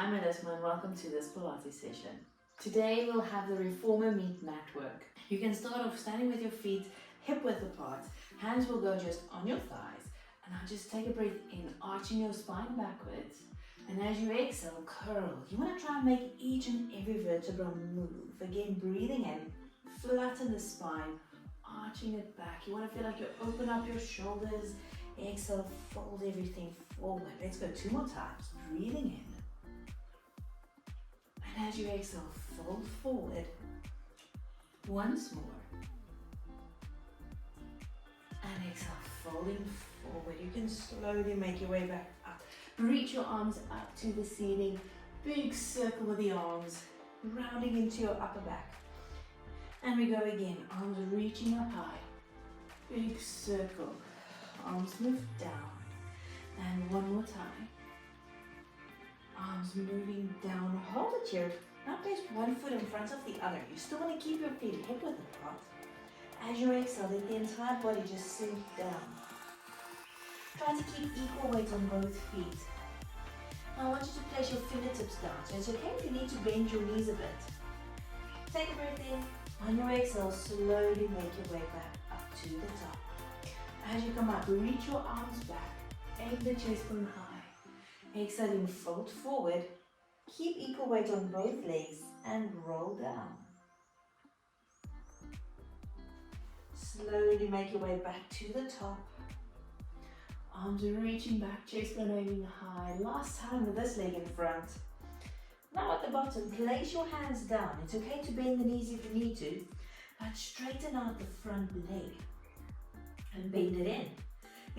I'm Elisma and welcome to this Pilates session. Today we'll have the reformer meet mat work. You can start off standing with your feet hip width apart. Hands will go just on your thighs. And now just take a breath in, arching your spine backwards. And as you exhale, curl. You want to try and make each and every vertebra move. Again, breathing in, flatten the spine, arching it back. You want to feel like you open up your shoulders. Exhale, fold everything forward. Let's go 2 more times. Breathing in. And as you exhale, fold forward. Once more. And exhale, folding forward. You can slowly make your way back up. Reach your arms up to the ceiling. Big circle with the arms, rounding into your upper back. And we go again. Arms reaching up high. Big circle. Arms move down. And one more time. Arms moving down. Hold it here. Now place one foot in front of the other. You still want to keep your feet hip width apart. As you exhale, let the entire body just sink down. Try to keep equal weight on both feet. Now I want you to place your fingertips down. So it's okay if you need to bend your knees a bit. Take a breath in. On your exhale, slowly make your way back up to the top. As you come up, reach your arms back. Aim the chest bone high. Exhaling, fold forward. Keep equal weight on both legs and roll down. Slowly make your way back to the top. Arms reaching back, chest bone aiming high. Last time with this leg in front. Now at the bottom, place your hands down. It's okay to bend the knees if you need to, but straighten out the front leg and bend it in.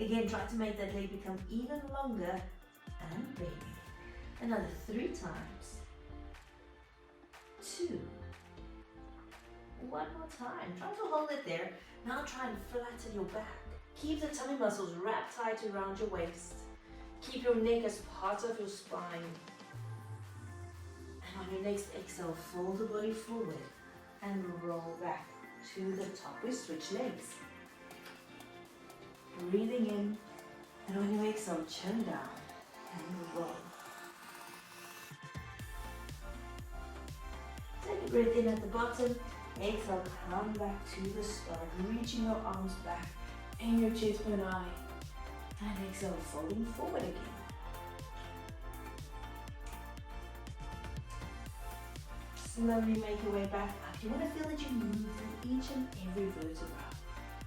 Again, try to make that leg become even longer and bend. Another 3 times. 2. One more time. Try to hold it there. Now try and flatten your back. Keep the tummy muscles wrapped tight around your waist. Keep your neck as part of your spine. And on your next exhale, fold the body forward and roll back to the top. We switch legs. Breathing in, and on your exhale, chin down and roll. Take a breath in at the bottom. Exhale, come back to the start, reaching your arms back and your chest bone high. And exhale, folding forward again. Slowly make your way back up. You want to feel that you move through each and every vertebra.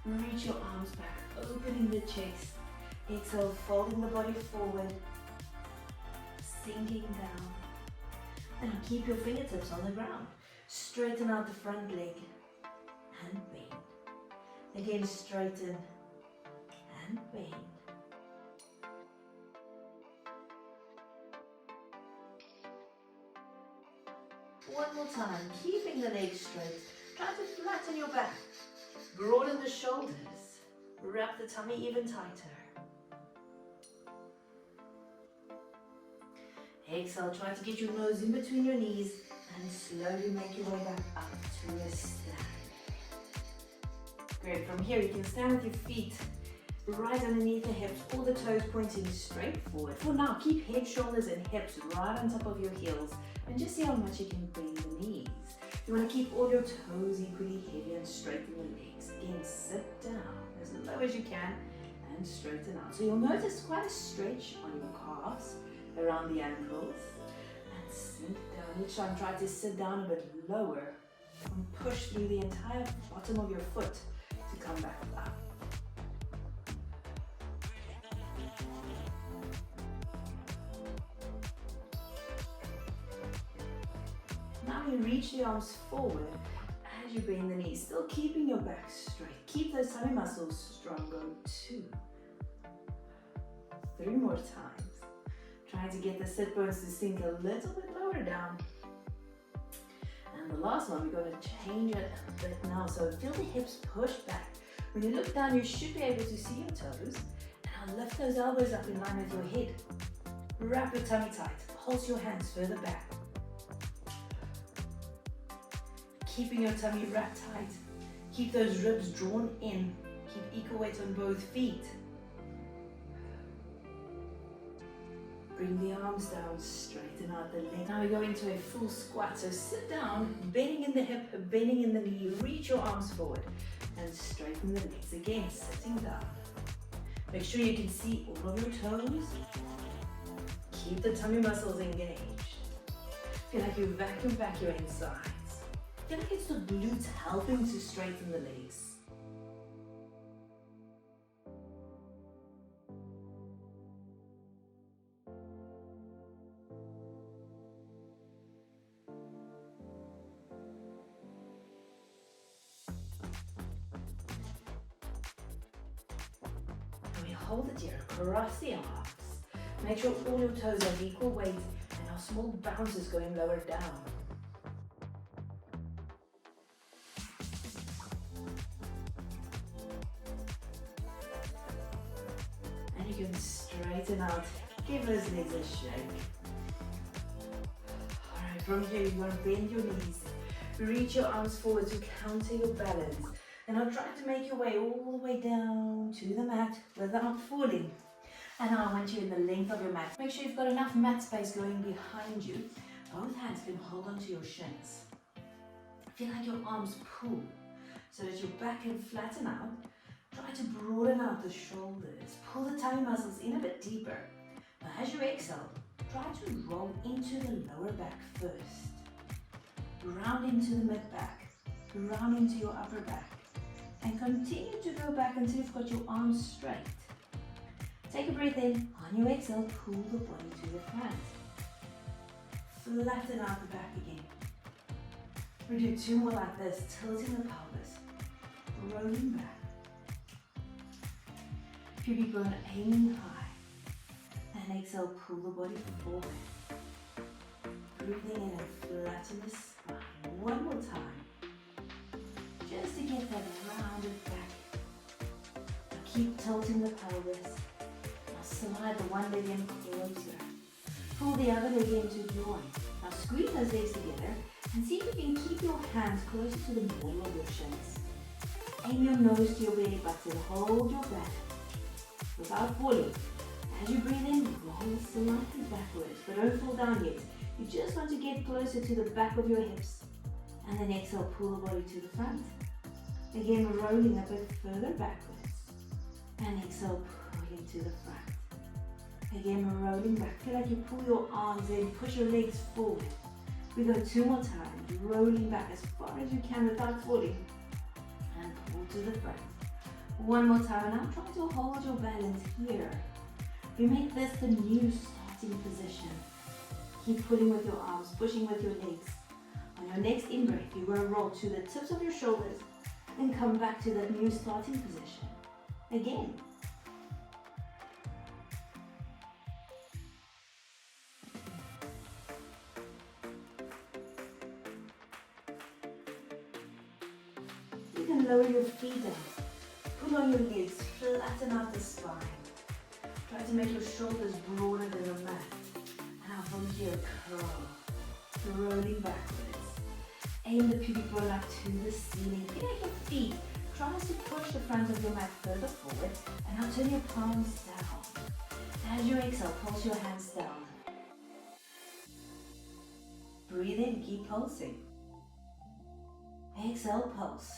Reach your arms back, opening the chest. Exhale, folding the body forward, sinking down. And keep your fingertips on the ground. Straighten out the front leg and bend. Again, straighten and bend. One more time, keeping the legs straight. Try to flatten your back. Broaden the shoulders. Wrap the tummy even tighter. Exhale, try to get your nose in between your knees and slowly make your way back up to a stand. Great, from here you can stand with your feet right underneath the hips, all the toes pointing straight forward. For now, keep head, shoulders and hips right on top of your heels and just see how much you can bend the knees. You want to keep all your toes equally heavy and straighten your legs. Again, sit down as low as you can and straighten out. So you'll notice quite a stretch on your calves, around the ankles, and sink down. Each time try to sit down a bit lower and push through the entire bottom of your foot to come back up. Now you reach the arms forward as you bend the knees, still keeping your back straight. Keep those tummy muscles strong. Go 2. 3 more times. Try to get the sit bones to sink a little bit lower down. And the last one, we're going to change it a bit now. So feel the hips push back. When you look down, you should be able to see your toes. And now lift those elbows up in line with your head. Wrap your tummy tight. Pulse your hands further back. Keeping your tummy wrapped tight. Keep those ribs drawn in. Keep equal weight on both feet. Bring the arms down, straighten out the leg. Now we go into a full squat. So sit down, bending in the hip, bending in the knee, reach your arms forward and straighten the legs. Again, sitting down. Make sure you can see all of your toes. Keep the tummy muscles engaged. Feel like you vacuum back your insides. Feel like it's the glutes helping to straighten the legs. Hold it here, cross the arms. Make sure all your toes have equal weight and our small bounces going lower down. And you can straighten out, give those legs a shake. Alright, from here you're going to bend your knees, reach your arms forward to counter your balance. And now try to make your way all the way down to the mat without falling. And now I want you in the length of your mat. Make sure you've got enough mat space going behind you. Both hands can hold onto your shins. Feel like your arms pull so that your back can flatten out. Try to broaden out the shoulders. Pull the tummy muscles in a bit deeper. Now as you exhale, try to roll into the lower back first. Round into the mid back. Round into your upper back. And continue to go back until you've got your arms straight. Take a breath in. On your exhale, pull the body to the front. Flatten out the back again. We do two more like this, tilting the pelvis, rolling back. Pubic bone aiming high. And exhale, pull the body forward. Breathing in and flatten the spine. One more time. Just to get that rounded back. Now keep tilting the pelvis. Now slide the one leg in closer. Pull the other leg in to join. Now squeeze those legs together and see if you can keep your hands closer to the middle of your shins. Aim your nose to your belly button. Hold your balance without falling. As you breathe in, roll slightly backwards, but don't fall down yet. You just want to get closer to the back of your hips. And then exhale, pull the body to the front. Again, rolling a bit further backwards. And exhale, pulling to the front. Again, rolling back. Feel like you pull your arms in, push your legs forward. We go two more times, rolling back as far as you can without falling. And pull to the front. One more time, and now try to hold your balance here. We make this the new starting position. Keep pulling with your arms, pushing with your legs. On your next in-breath, you're going to roll to the tips of your shoulders and come back to that new starting position. Again. You can lower your feet down. Pull on your legs, flatten out the spine. Try to make your shoulders broader than the mat. And now from here, curl. Rolling backwards. Aim the pubic bone up to the ceiling. Feel like your feet tries to push the front of your mat further forward. And now turn your palms down. As you exhale, pulse your hands down. Breathe in, keep pulsing. Exhale, pulse.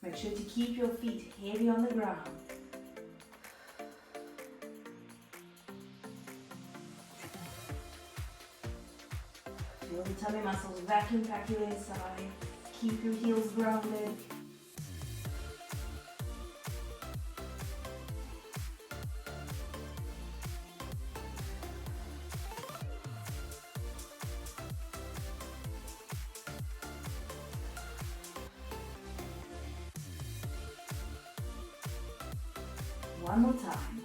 Make sure to keep your feet heavy on the ground. Feel the tummy muscles vacuum pack you inside. Keep your heels grounded. One more time.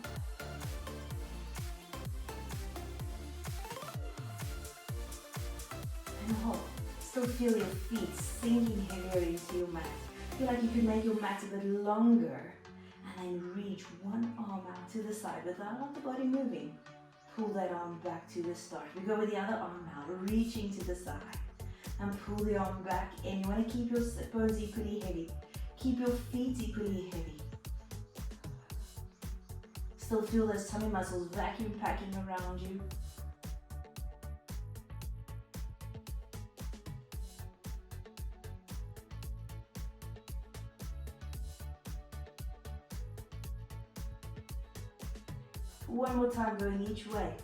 And hold. Still feel your feet sinking heavier into your mat. Feel like you can make your mat a bit longer. And then reach one arm out to the side without the body moving. Pull that arm back to the start. We go with the other arm now, reaching to the side. And pull the arm back in. You want to keep your sit bones equally heavy. Keep your feet equally heavy. Still feel those tummy muscles vacuum packing around you. One more time, going each way.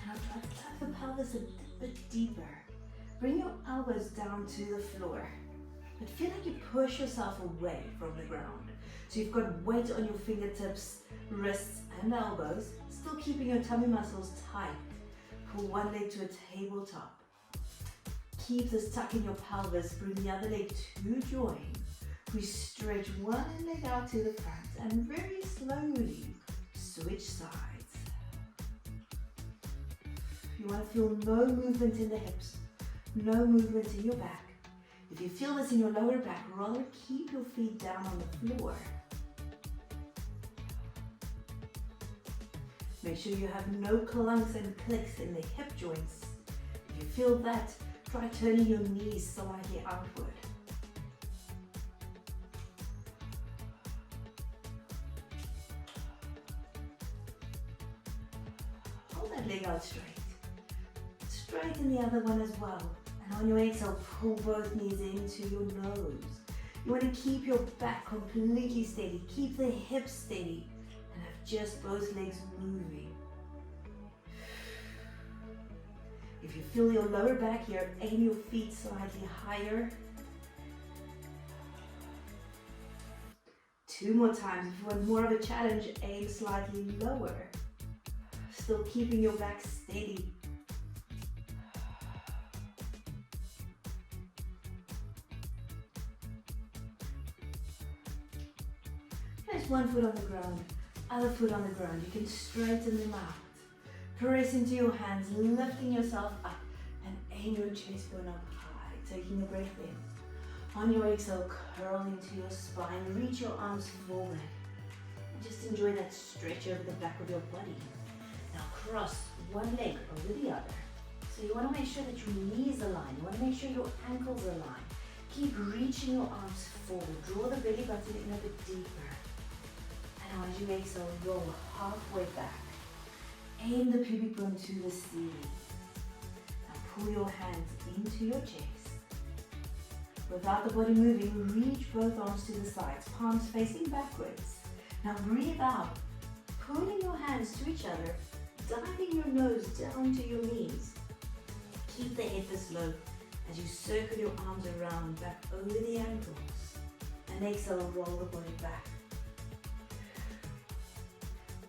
And I'll try to tuck the pelvis a bit deeper. Bring your elbows down to the floor. But feel like you push yourself away from the ground. So you've got weight on your fingertips, wrists and elbows, still keeping your tummy muscles tight. Pull one leg to a tabletop. Keep this tuck in your pelvis. Bring the other leg to join. We stretch one leg out to the front and very slowly switch sides. You want to feel no movement in the hips, no movement in your back. If you feel this in your lower back, rather keep your feet down on the floor. Make sure you have no clunks and clicks in the hip joints. If you feel that, try turning your knees slightly outward. Leg out straight. Straighten the other one as well. And on your exhale, pull both knees into your nose. You want to keep your back completely steady. Keep the hips steady. And have just both legs moving. If you feel your lower back here, aim your feet slightly higher. 2 more times. If you want more of a challenge, aim slightly lower. Still keeping your back steady. Place one foot on the ground, other foot on the ground. You can straighten them out. Press into your hands, lifting yourself up and aim your chest bone up high, taking a breath in. On your exhale, curl into your spine, reach your arms forward. And just enjoy that stretch over the back of your body. Now cross one leg over the other. So you want to make sure that your knees align. You want to make sure your ankles align. Keep reaching your arms forward. Draw the belly button in a bit deeper. And now as you exhale, roll halfway back. Aim the pubic bone to the ceiling. Now pull your hands into your chest. Without the body moving, reach both arms to the sides, palms facing backwards. Now breathe out, pulling your hands to each other, diving your nose down to your knees. Keep the head this low as you circle your arms around back over the ankles. And exhale, roll the body back.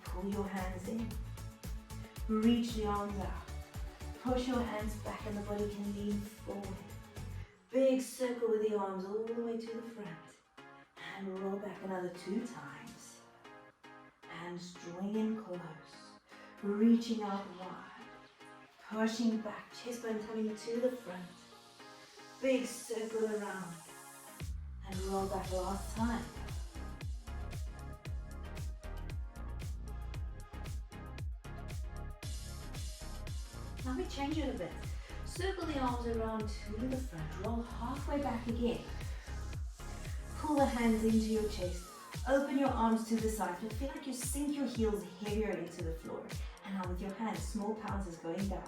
Pull your hands in. Reach the arms out. Push your hands back and the body can lean forward. Big circle with the arms all the way to the front. And roll back another 2 times. Hands drawing in close. Reaching out wide, pushing back, chest bone coming to the front. Big circle around and roll back last time. Now we change it a bit. Circle the arms around to the front, roll halfway back again. Pull the hands into your chest. Open your arms to the side. You feel like you sink your heels heavier into the floor. And now with your hands, small pounces going down.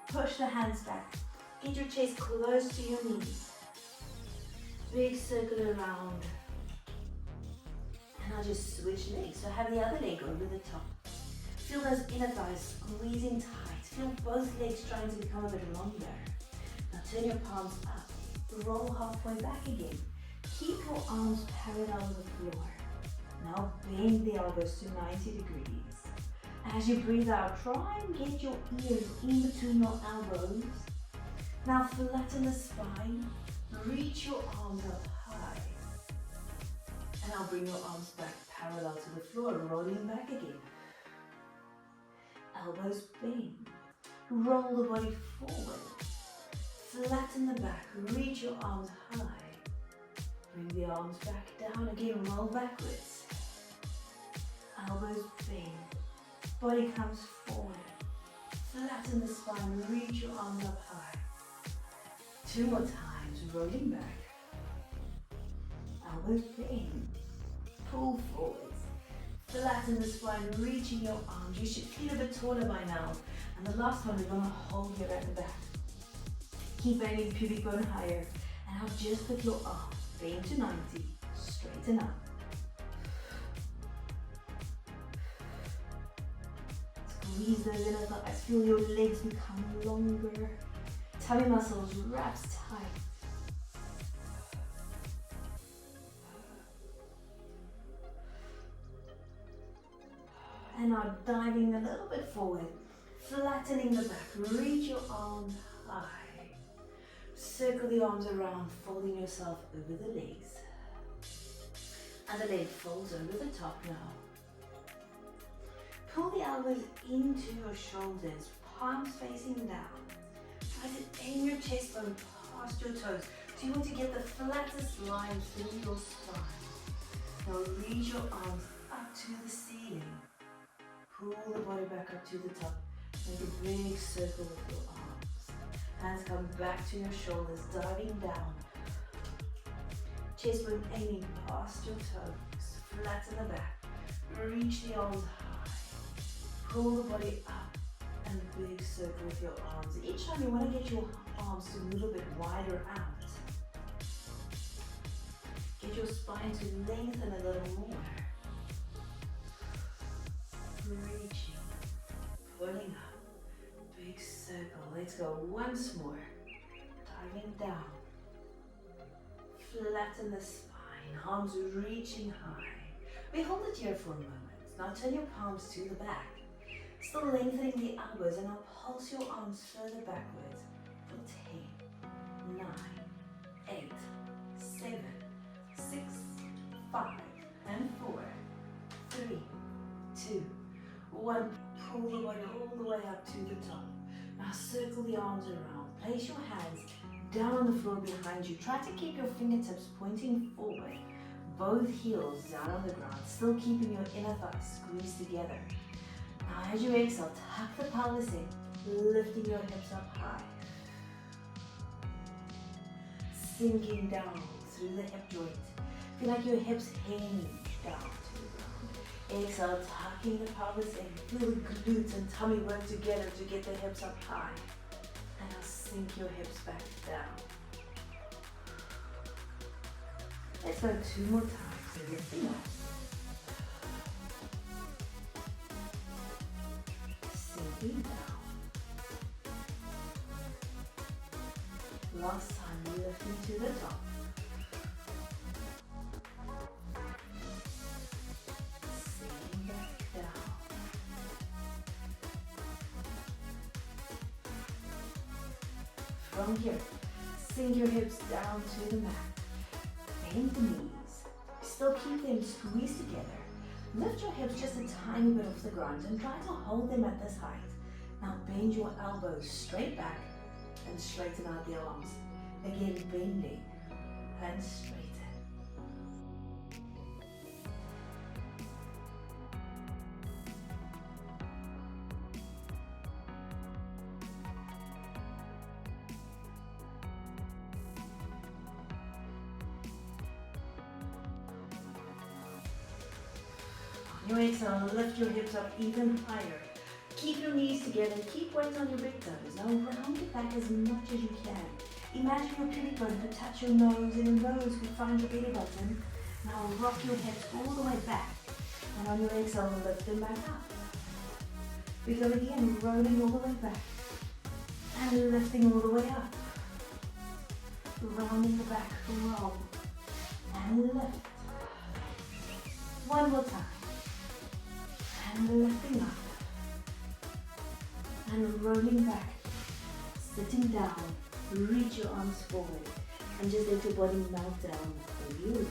Push the hands back. Get your chest close to your knees. Big circle around. And I'll just switch legs. So have the other leg over the top. Feel those inner thighs squeezing tight. Feel both legs trying to become a bit longer. Now turn your palms up. Roll halfway back again. Keep your arms parallel with the floor. Now bend the elbows to 90 degrees. As you breathe out, try and get your ears in between your elbows. Now flatten the spine. Reach your arms up high. And now bring your arms back parallel to the floor, rolling back again. Elbows bend. Roll the body forward. Flatten the back. Reach your arms high. Bring the arms back down again, roll backwards. Elbows bend, body comes forward. Flatten the spine, reach your arms up high. 2 more times, rolling back. Elbows bend, pull forwards. Flatten the spine, reaching your arms. You should feel a bit taller by now. And the last one, we're going to hold here at the back. Keep bending pubic bone higher. And now just with your arms, bend to 90, straighten up. Squeeze those inner thighs, feel your legs become longer. Tummy muscles wraps tight. And now diving a little bit forward, flattening the back, reach your arms high. Circle the arms around, folding yourself over the legs. And the leg folds over the top now. Pull the elbows into your shoulders, palms facing down. Try to aim your chest bone past your toes. So you want to get the flattest line through your spine. Now reach your arms up to the ceiling. Pull the body back up to the top. Make a big circle with your arms. Hands come back to your shoulders, diving down. Chest bone aiming past your toes. Flatten the back. Reach the arms high. Pull the body up and a big circle with your arms. Each time you want to get your arms to move a bit wider out. Get your spine to lengthen a little more. Reaching, pulling up, big circle. Let's go once more. Diving down. Flatten the spine, arms reaching high. We hold it here for a moment. Now turn your palms to the back. Still lengthening the elbows, and now pulse your arms further backwards for 10, 9, 8, 7, 6, 5, and 4, 3, 2, 1. Pull the body all the way up to the top. Now circle the arms around. Place your hands down on the floor behind you. Try to keep your fingertips pointing forward. Both heels down on the ground, still keeping your inner thighs squeezed together. Now as you exhale, tuck the pelvis in, lifting your hips up high. Sinking down through the hip joint. Feel like your hips hinge down to the ground. Exhale, tucking the pelvis in. Feel the glutes and tummy work together to get the hips up high. And now sink your hips back down. Let's go 2 more times. So lifting up. Sinking down. Last time, lifting to the top. Sinking back down. From here, sink your hips down to the mat. Bend the knees. Still keep them squeezed together. Lift your hips just a tiny bit off the ground and try to hold them at this height. Now bend your elbows straight back and straighten out the arms. Again, bending and straighten. On your exhale, lift your hips up even higher. Keep your knees together, keep weight on your big toes. Now round it back as much as you can. Imagine your pubic bone could touch your nose and your nose could find your belly button. Now rock your hips all the way back. And on your exhale, lift them back up. We go again, rolling all the way back. And lifting all the way up. Rounding the back, roll. And lift. One more time. And lifting up. And rolling back, sitting down, reach your arms forward, and just let your body melt down over your legs.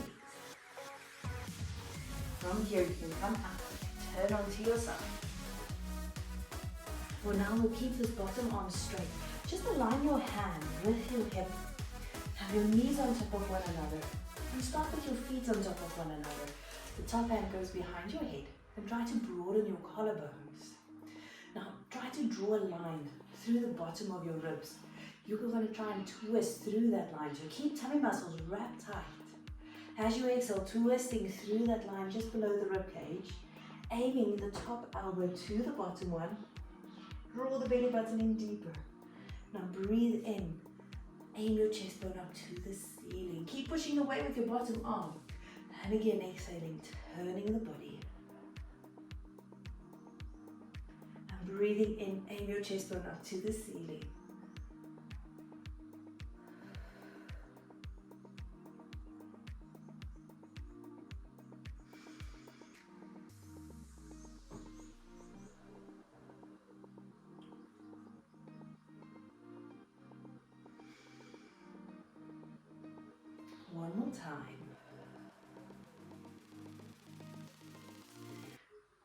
From here, you can come up, turn onto your side. For now, we'll keep this bottom arm straight. Just align your hand with your hip. Have your knees on top of one another. And start with your feet on top of one another. The top hand goes behind your head and try to broaden your collarbones. Now try to draw a line through the bottom of your ribs. You're going to try and twist through that line. So keep tummy muscles wrapped tight. As you exhale, twisting through that line just below the rib cage, aiming the top elbow to the bottom one. Draw the belly button in deeper. Now breathe in. Aim your chest bone up to the ceiling. Keep pushing away with your bottom arm. And again, exhaling, turning the body. And breathing in, aim your chest bone up to the ceiling. One more time.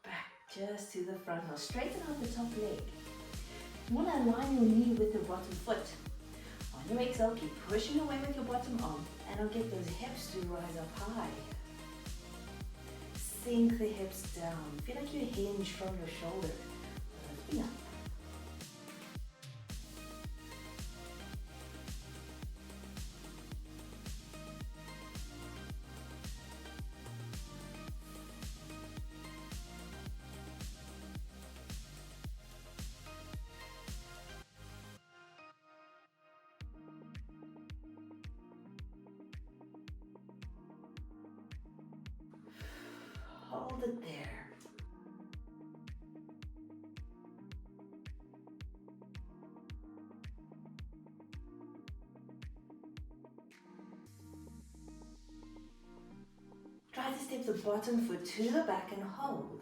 Back just to the front. Now straighten out the top leg. You want to align your knee with the bottom foot. On your exhale, keep pushing away with your bottom arm, and I'll get those hips to rise up high. Sink the hips down. Feel like you hinge from your shoulder. Lifting up. Hold it there. Try to step the bottom foot to the back and hold.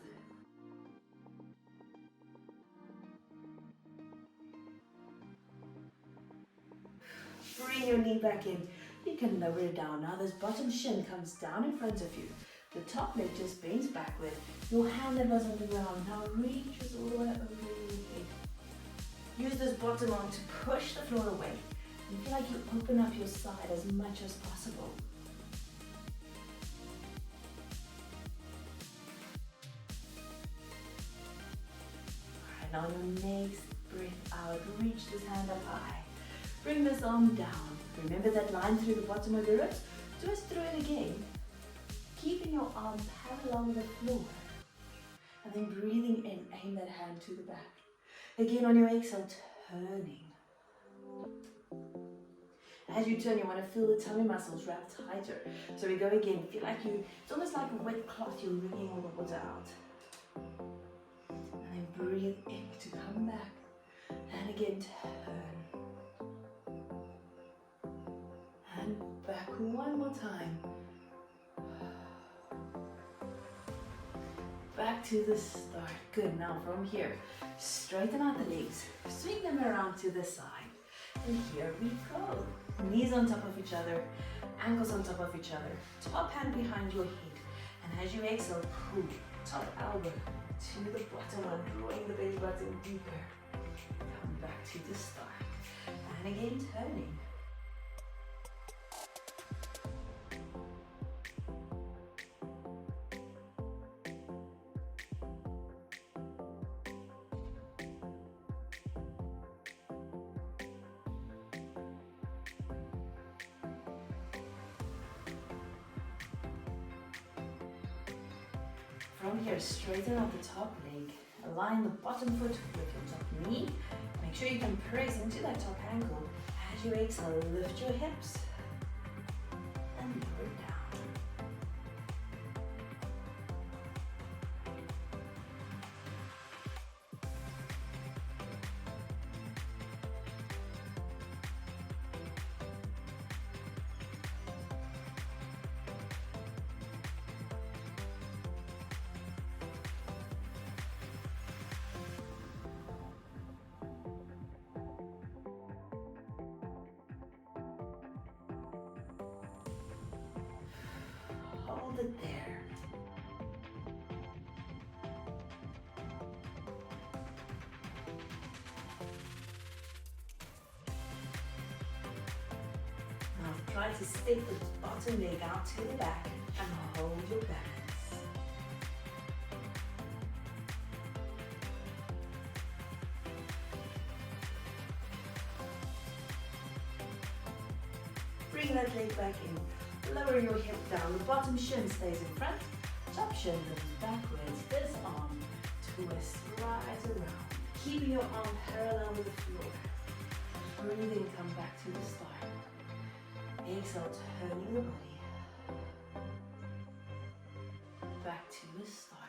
Bring your knee back in. You can lower it down. Now this bottom shin comes down in front of you. The top leg just bends backward. Your hand that was on the ground now reaches all the way over your head. Use this bottom arm to push the floor away. And feel like you open up your side as much as possible. Alright, now your next breath out. Reach this hand up high. Bring this arm down. Remember that line through the bottom of the ribs? Twist through it again. Keeping your arm parallel with the floor. And then breathing in, aim that hand to the back. Again on your exhale, turning. As you turn, you want to feel the tummy muscles wrap tighter. So we go again, feel like it's almost like a wet cloth, you're wringing all the water out. And then breathe in to come back. And again, turn. And back one more time. Back to the start. Good. Now from here, straighten out the legs. Swing them around to the side. And here we go. Knees on top of each other. Ankles on top of each other. Top hand behind your head. And as you exhale, pull top elbow to the bottom one, drawing the belly button deeper. Come back to the start. And again, turning. From here, straighten out the top leg. Align the bottom foot with your top knee. Make sure you can press into that top ankle. As you exhale, lift your hips and lower down. Hold it there. Now try to step the bottom bottom leg out to the back and hold your balance. Bring that leg back in. Lower your hip down. The bottom shin stays in front. Top shin moves backwards. This arm twists right around. Keeping your arm parallel with the floor. Breathing, come back to the start. Exhale, turning the body. Back to the start.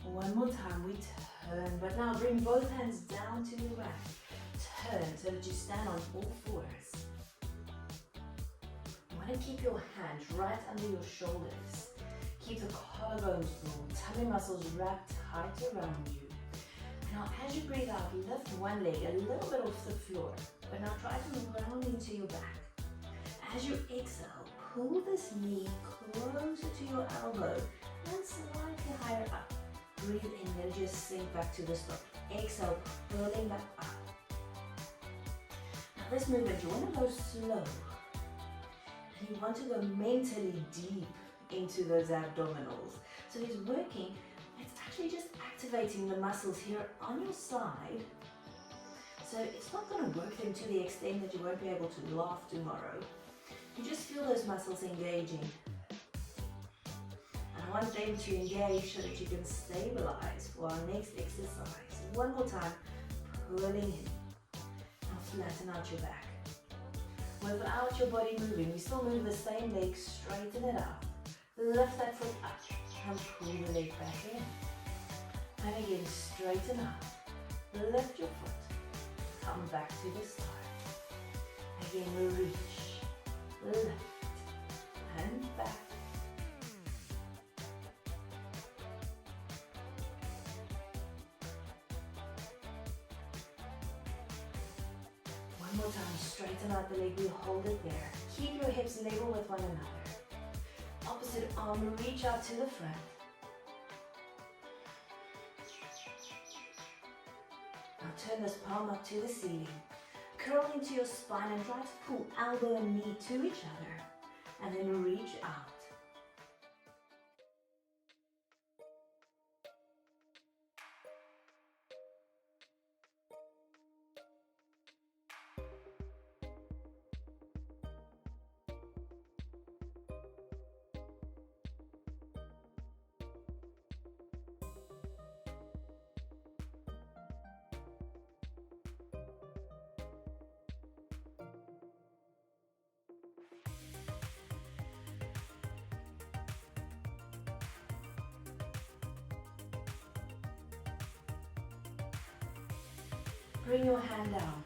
One more time, we turn, but now bring both hands down to the right. Turn so that you stand on all fours. You want to keep your hand right under your shoulders. Keep the collarbones broad, tummy muscles wrapped tight around you. Now as you breathe out, lift one leg a little bit off the floor, but now try to round into your back. As you exhale, pull this knee closer to your elbow and slightly higher up. Breathe in, then just sink back to the start. Exhale, pulling back up. Now this movement, you want to go slow. And you want to go mentally deep into those abdominals. So it's working, it's actually just activating the muscles here on your side. So it's not going to work them to the extent that you won't be able to laugh tomorrow. You just feel those muscles engaging. I want them to engage so that you can stabilize for our next exercise. One more time, pulling in. Now flatten out your back. Without your body moving, we still move the same leg, straighten it out. Lift that foot up and pull the leg back in. And again, straighten up. Lift your foot. Come back to the start. Again, we reach, lift, and back. One more time, straighten out the leg, we hold it there. Keep your hips level with one another. Opposite arm, reach out to the front. Now turn this palm up to the ceiling. Curl into your spine and try to pull elbow and knee to each other. And then reach out. Bring your hand down.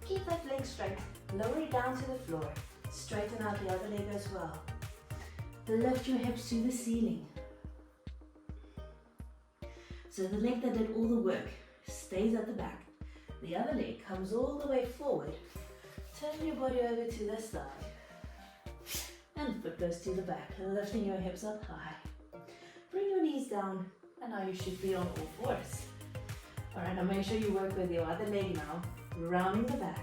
Keep that leg straight. Lower it down to the floor. Straighten out the other leg as well. Lift your hips to the ceiling. So the leg that did all the work stays at the back. The other leg comes all the way forward. Turn your body over to this side. And foot goes to the back, lifting your hips up high. Bring your knees down, and now you should be on all fours. Alright, now make sure you work with your other leg now, rounding the back,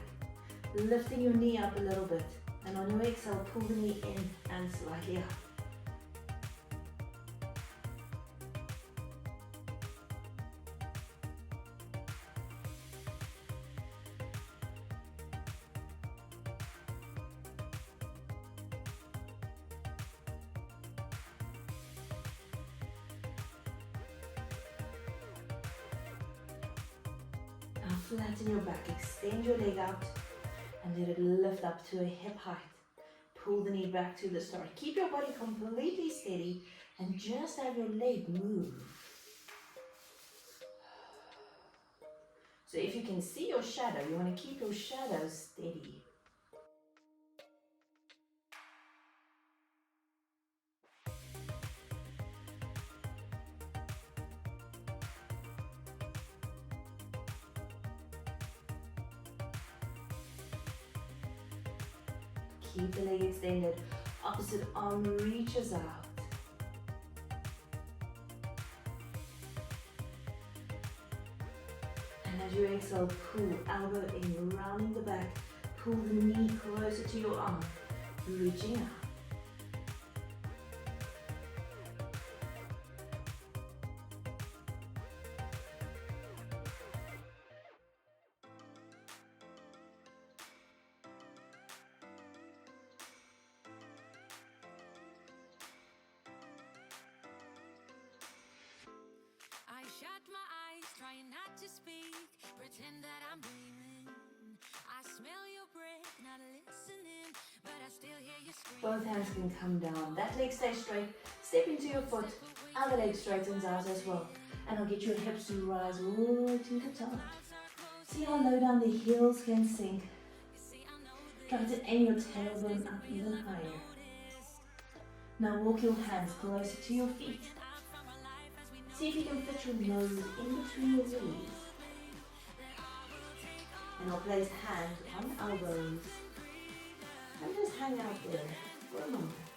lifting your knee up a little bit, and on your exhale, pull the knee in and slightly up. Now flatten your back, extend your leg out and let it lift up to a hip height. Pull the knee back to the start. Keep your body completely steady and just have your leg move. So if you can see your shadow, you want to keep your shadow steady. Keep the leg extended. Opposite arm reaches out. exhale, pull elbow in, rounding the back. Pull the knee closer to your arm, reaching out. I shut my eyes, trying not to speak, pretend that I'm dreaming. I smell your breath, not listening, but I still hear you scream. Both hands can come down. That leg stays straight. Step into your foot. Other leg straightens out as well. And I'll get your hips to rise all the way to the top. See how low down the heels can sink. Try to aim your tailbone up even higher. Now walk your hands closer to your feet. See if you can fit your nose in between your knees. And I'll place hands on elbows. And just hang out there for a moment.